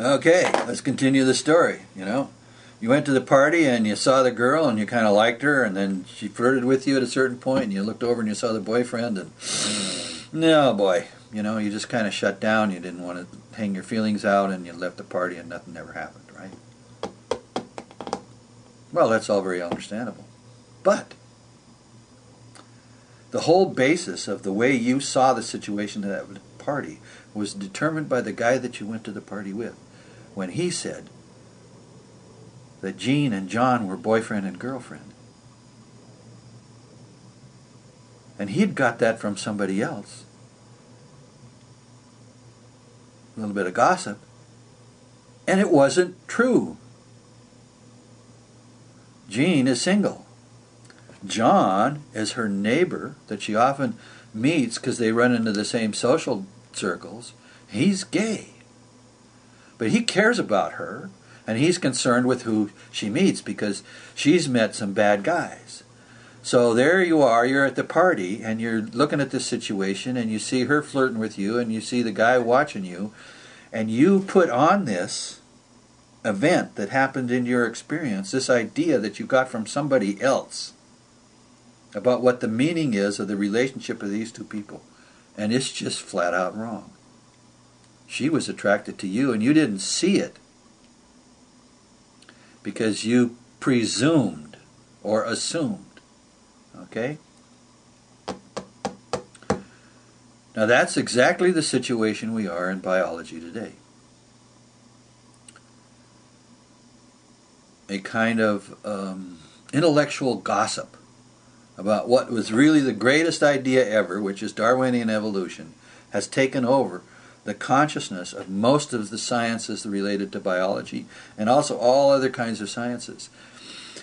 Okay, let's continue the story. You went to the party and you saw the girl and you kind of liked her, and then she flirted with you at a certain point, and you looked over and you saw the boyfriend, and no boy, you just kind of shut down. You didn't want to hang your feelings out, and you left the party and nothing ever happened, right? Well, that's all very understandable. But the whole basis of the way you saw the situation at that party was determined by the guy that you went to the party with, when he said that Jean and John were boyfriend and girlfriend. And he'd got that from somebody else. A little bit of gossip. And it wasn't true. Jean is single. John is her neighbor that she often meets because they run into the same social circles. He's gay. But he cares about her, and he's concerned with who she meets because she's met some bad guys. So there you are, you're at the party, and you're looking at this situation, and you see her flirting with you, and you see the guy watching you, and you put on this event that happened in your experience, this idea that you got from somebody else about what the meaning is of the relationship of these two people. And it's just flat out wrong. She was attracted to you, and you didn't see it because you presumed or assumed. Okay? Now that's exactly the situation we are in biology today. A kind of intellectual gossip about what was really the greatest idea ever, which is Darwinian evolution, has taken over the consciousness of most of the sciences related to biology and also all other kinds of sciences.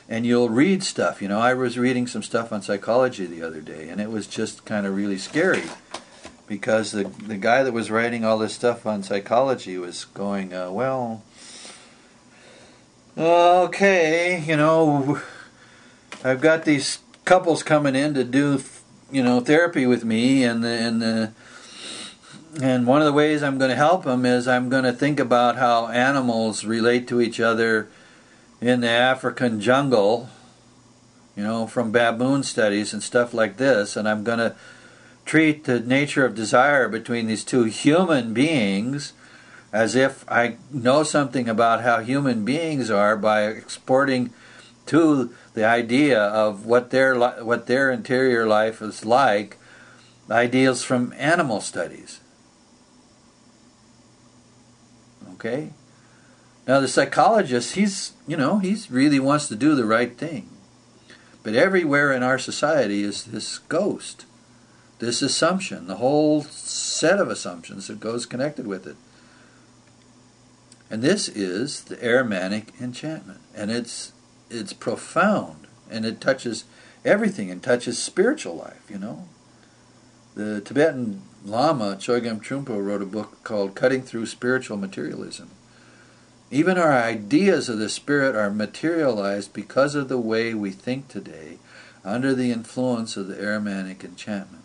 And you'll read stuff. I was reading some stuff on psychology the other day, and it was just kind of really scary because the guy that was writing all this stuff on psychology was going, okay, I've got these couples coming in to do, therapy with me, and one of the ways I'm going to help them is I'm going to think about how animals relate to each other in the African jungle, from baboon studies and stuff like this, and I'm going to treat the nature of desire between these two human beings as if I know something about how human beings are by exporting to the idea of what their interior life is like, ideals from animal studies. Okay? Now the psychologist, he's really wants to do the right thing. But everywhere in our society is this ghost, this assumption, the whole set of assumptions that goes connected with it. And this is the Ahrimanic enchantment. And it's profound, and it touches everything, and touches spiritual life, The Tibetan Lama, Chogyam Trungpa, wrote a book called Cutting Through Spiritual Materialism. Even our ideas of the spirit are materialized because of the way we think today under the influence of the Ahrimanic enchantment.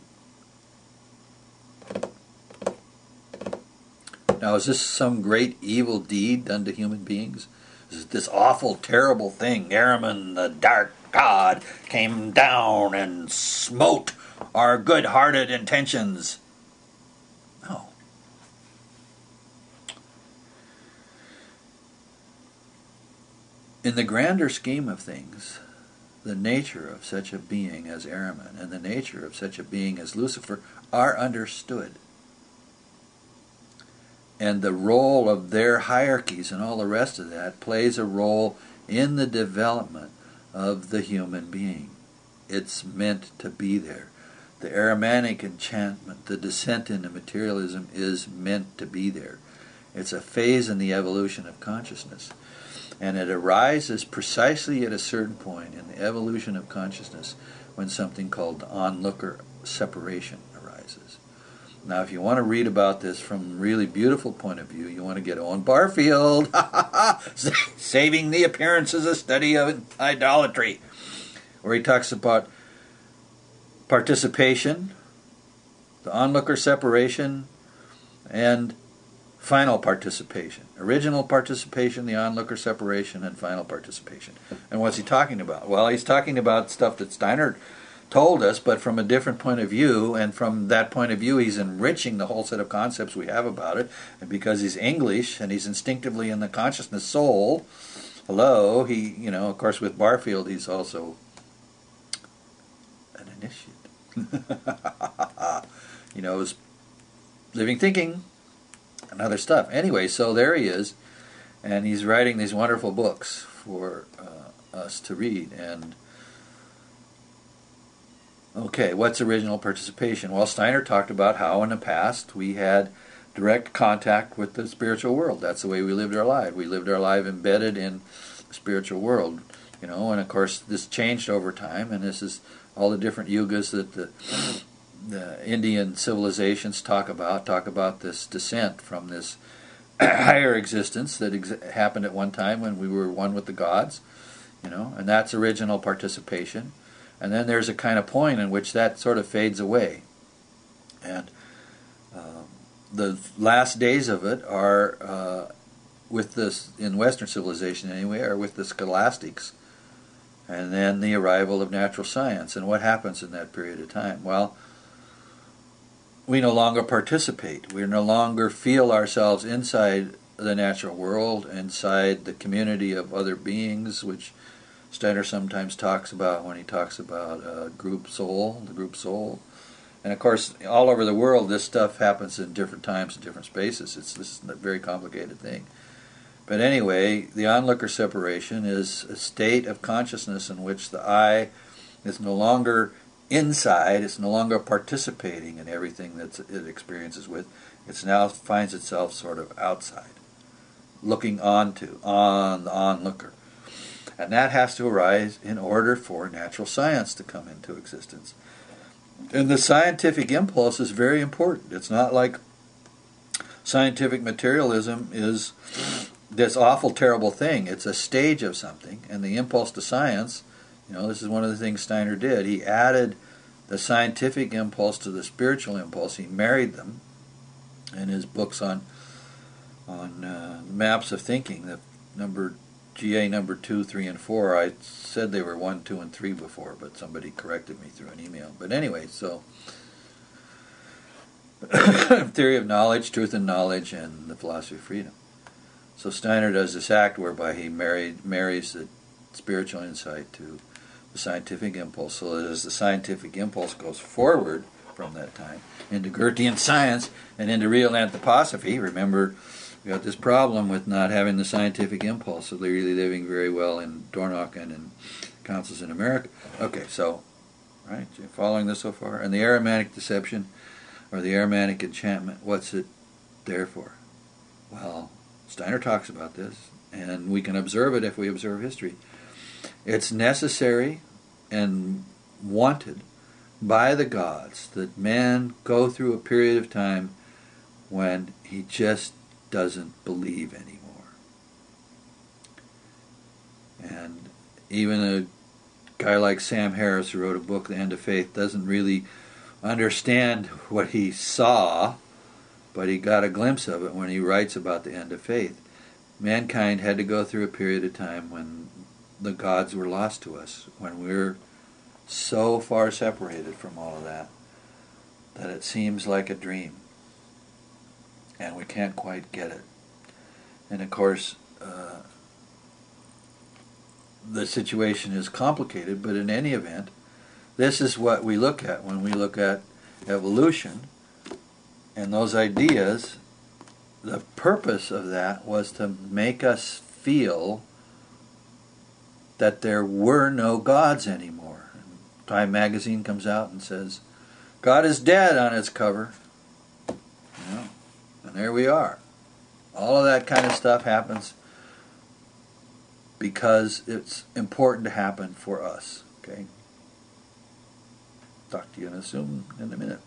Now, is this some great evil deed done to human beings? Is it this awful, terrible thing? Ahriman, the dark god, came down and smote our good-hearted intentions. No. In the grander scheme of things, the nature of such a being as Ahriman and the nature of such a being as Lucifer are understood. And the role of their hierarchies and all the rest of that plays a role in the development of the human being. It's meant to be there. The Ahrimanic enchantment, the descent into materialism, is meant to be there. It's a phase in the evolution of consciousness. And it arises precisely at a certain point in the evolution of consciousness when something called the onlooker separation arises. Now, if you want to read about this from a really beautiful point of view, you want to get Owen Barfield, Saving the Appearances, a Study of Idolatry, where he talks about participation, the onlooker separation, and final participation. Original participation, the onlooker separation, and final participation. And what's he talking about? Well, he's talking about stuff that Steiner told us, but from a different point of view, and from that point of view he's enriching the whole set of concepts we have about it, and because he's English and he's instinctively in the consciousness soul, hello, he, of course with Barfield he's also an initiate. He knows living thinking and other stuff. Anyway, so there he is, and he's writing these wonderful books for us to read. And okay, what's original participation? Well, Steiner talked about how in the past we had direct contact with the spiritual world. That's the way we lived our life. We lived our life embedded in the spiritual world, and of course this changed over time, and this is all the different yugas that the Indian civilizations talk about this descent from this higher existence that happened at one time when we were one with the gods, and that's original participation. And then there's a kind of point in which that sort of fades away. And the last days of it are, with this, in Western civilization anyway, are with the scholastics. And then the arrival of natural science. And what happens in that period of time? Well, we no longer participate. We no longer feel ourselves inside the natural world, inside the community of other beings, which Steiner sometimes talks about when he talks about group soul, the group soul. And of course, all over the world, this stuff happens in different times and different spaces. This is a very complicated thing. But anyway, the onlooker separation is a state of consciousness in which the I is no longer inside, it's no longer participating in everything that it experiences with. It now finds itself sort of outside, looking on the onlooker. And that has to arise in order for natural science to come into existence. And the scientific impulse is very important. It's not like scientific materialism is this awful, terrible thing. It's a stage of something. And the impulse to science, this is one of the things Steiner did. He added the scientific impulse to the spiritual impulse. He married them in his books on maps of thinking. The GA number 2, 3, and 4. I said they were 1, 2, and 3 before, but somebody corrected me through an email. But anyway, so theory of knowledge, truth and knowledge, and the philosophy of freedom. So Steiner does this act whereby he marries the spiritual insight to the scientific impulse, so that as the scientific impulse goes forward from that time into Goethean science and into real anthroposophy, remember, we got this problem with not having the scientific impulse, so they're really living very well in Dornoch and in councils in America. Okay, so, right, you're following this so far? And the aromatic deception, or the aromatic enchantment, what's it there for? Well, Steiner talks about this, and we can observe it if we observe history. It's necessary and wanted by the gods that man go through a period of time when he just doesn't believe anymore. And even a guy like Sam Harris, who wrote a book, The End of Faith, doesn't really understand what he saw, but he got a glimpse of it when he writes about the end of faith. Mankind had to go through a period of time when the gods were lost to us, when we're so far separated from all of that it seems like a dream. And we can't quite get it. And of course, the situation is complicated, but in any event, this is what we look at when we look at evolution. And those ideas, the purpose of that was to make us feel that there were no gods anymore. Time magazine comes out and says, God is dead on its cover. And there we are. All of that kind of stuff happens because it's important to happen for us. Okay? Talk to you in a minute.